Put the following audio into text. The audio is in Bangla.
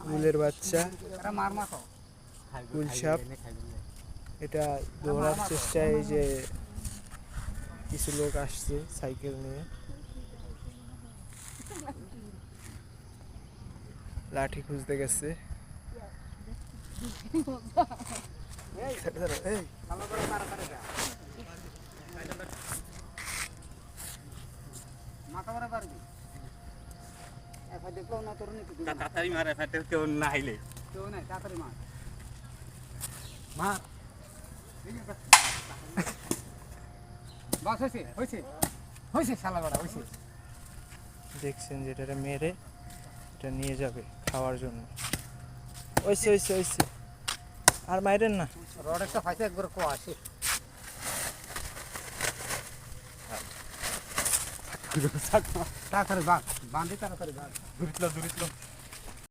কুলের বাচ্চা, কুল সাপ। এটা দৌড়ার চেষ্টায় এই যে কিছু লোক আসছে সাইকেল নিয়ে, লাঠি খুঁজতে গেছে। তাড়াতাড়ি মার, কেউ না হাইলে কেউ নাই, তাড়াতাড়ি মার মার। বাস হয়েছে হয়েছে হয়েছে, শালা বড়া হয়েছে। দেখছেন যেটা মেরে এটা নিয়ে যাবে খাওয়ার জন্য। ওইসে ওইসে ওইসে, আর মাইরেন না। রড একটা ফাইছে একবার কো আসে। তাড়াতাড়ি বাঁধ, বাঁধি তাড়াতাড়ি বাঁধ। দূরিতলো